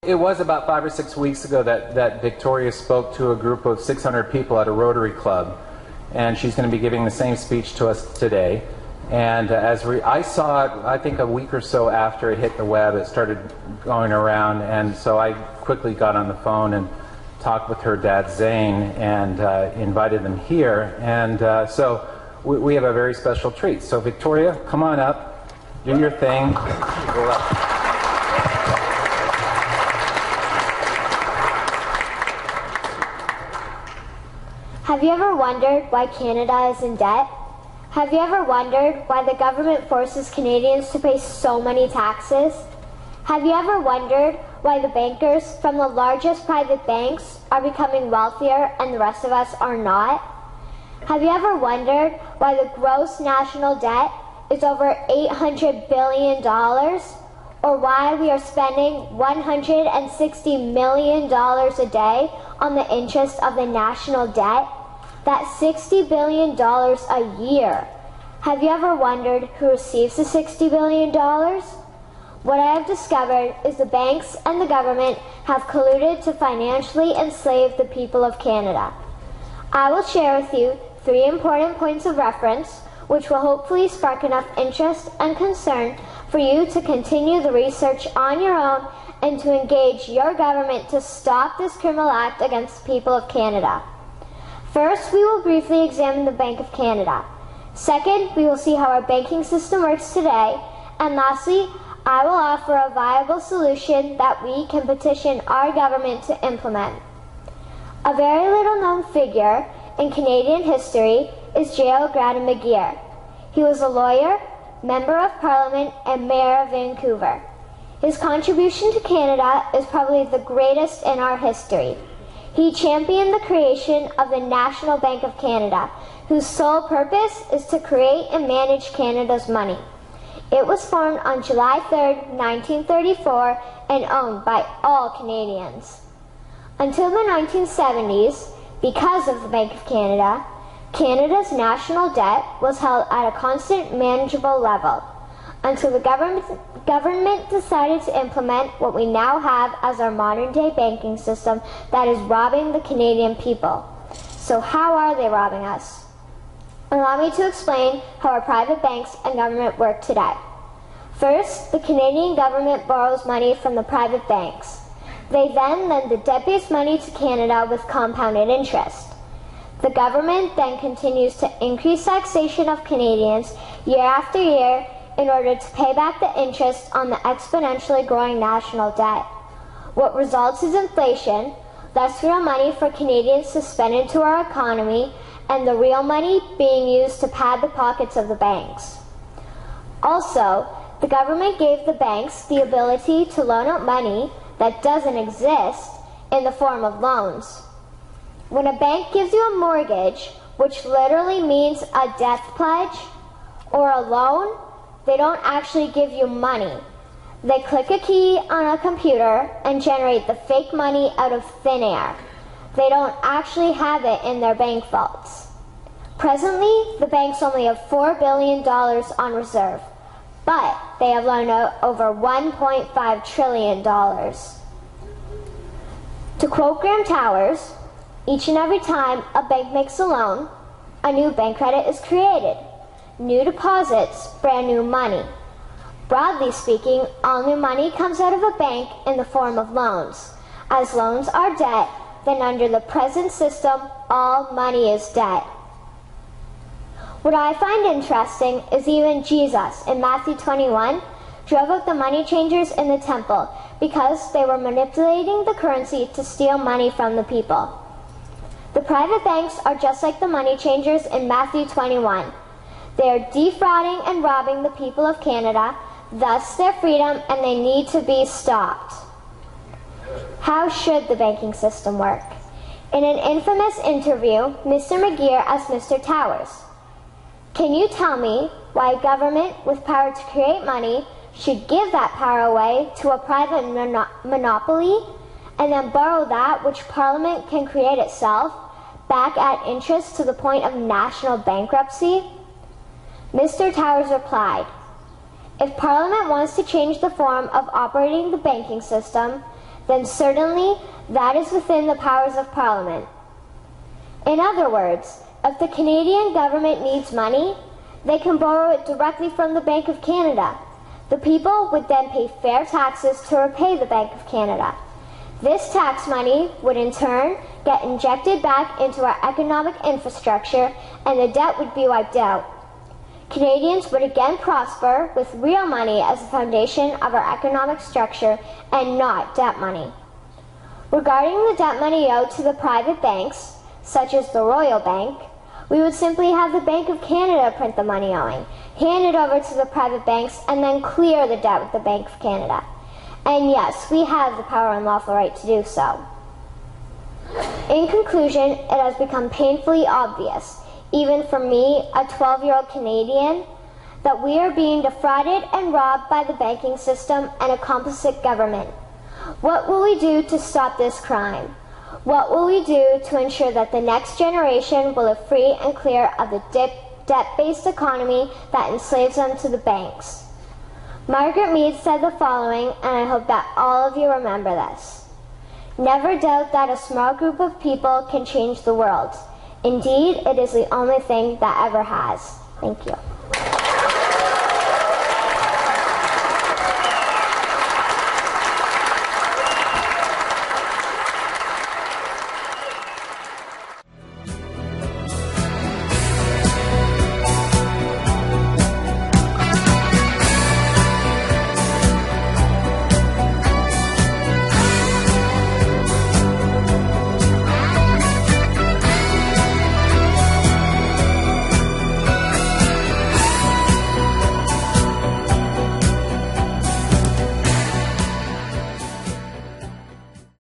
It was about 5 or 6 weeks ago that Victoria spoke to a group of 600 people at a Rotary Club, and she's going to be giving the same speech to us today. And I saw it, I think a week or so after it hit the web, it started going around, and so I quickly got on the phone and talked with her dad Zane and invited them here. And so we have a very special treat. So Victoria, come on up, do your thing. Have you ever wondered why Canada is in debt? Have you ever wondered why the government forces Canadians to pay so many taxes? Have you ever wondered why the bankers from the largest private banks are becoming wealthier and the rest of us are not? Have you ever wondered why the gross national debt is over $800 billion? Or why we are spending $160 million a day on the interest of the national debt? That's $60 billion a year. Have you ever wondered who receives the $60 billion? What I have discovered is the banks and the government have colluded to financially enslave the people of Canada. I will share with you 3 important points of reference, which will hopefully spark enough interest and concern for you to continue the research on your own and to engage your government to stop this criminal act against the people of Canada. First, we will briefly examine the Bank of Canada. Second, we will see how our banking system works today. And lastly, I will offer a viable solution that we can petition our government to implement. A very little known figure in Canadian history is J.O. McGeer. He was a lawyer, Member of Parliament, and Mayor of Vancouver. His contribution to Canada is probably the greatest in our history. He championed the creation of the National Bank of Canada, whose sole purpose is to create and manage Canada's money. It was formed on July 3, 1934, and owned by all Canadians. Until the 1970s, because of the Bank of Canada, Canada's national debt was held at a constant, manageable level, until the government decided to implement what we now have as our modern-day banking system that is robbing the Canadian people. So how are they robbing us? Allow me to explain how our private banks and government work today. First, the Canadian government borrows money from the private banks. They then lend the debt-based money to Canada with compounded interest. The government then continues to increase taxation of Canadians year after year in order to pay back the interest on the exponentially growing national debt. What results is inflation, less real money for Canadians to spend into our economy, and the real money being used to pad the pockets of the banks. Also, the government gave the banks the ability to loan out money that doesn't exist in the form of loans. When a bank gives you a mortgage, which literally means a death pledge, or a loan, they don't actually give you money. They click a key on a computer and generate the fake money out of thin air. They don't actually have it in their bank vaults. Presently, the banks only have $4 billion on reserve, but they have loaned out over $1.5 trillion. To quote Graham Towers, each and every time a bank makes a loan, a new bank credit is created. New deposits, brand new money. Broadly speaking, all new money comes out of a bank in the form of loans. As loans are debt, then under the present system, all money is debt. What I find interesting is even Jesus, in Matthew 21, drove out the money changers in the temple because they were manipulating the currency to steal money from the people. The private banks are just like the money changers in Matthew 21. They are defrauding and robbing the people of Canada, thus their freedom, and they need to be stopped. How should the banking system work? In an infamous interview, Mr. McGeer asked Mr. Towers, "Can you tell me why a government with power to create money should give that power away to a private monopoly and then borrow that which Parliament can create itself back at interest to the point of national bankruptcy?" Mr. Towers replied, "If Parliament wants to change the form of operating the banking system, then certainly that is within the powers of Parliament. In other words, if the Canadian government needs money, they can borrow it directly from the Bank of Canada. The people would then pay fair taxes to repay the Bank of Canada. This tax money would in turn get injected back into our economic infrastructure and the debt would be wiped out. Canadians would again prosper with real money as the foundation of our economic structure and not debt money. Regarding the debt money owed to the private banks, such as the Royal Bank, we would simply have the Bank of Canada print the money owing, hand it over to the private banks, and then clear the debt with the Bank of Canada. And yes, we have the power and lawful right to do so. In conclusion, it has become painfully obvious, even for me, a 12-year-old Canadian, that we are being defrauded and robbed by the banking system and a complicit government. What will we do to stop this crime? What will we do to ensure that the next generation will live free and clear of the debt-based economy that enslaves them to the banks? Margaret Mead said the following, and I hope that all of you remember this. Never doubt that a small group of people can change the world. Indeed, it is the only thing that ever has. Thank you.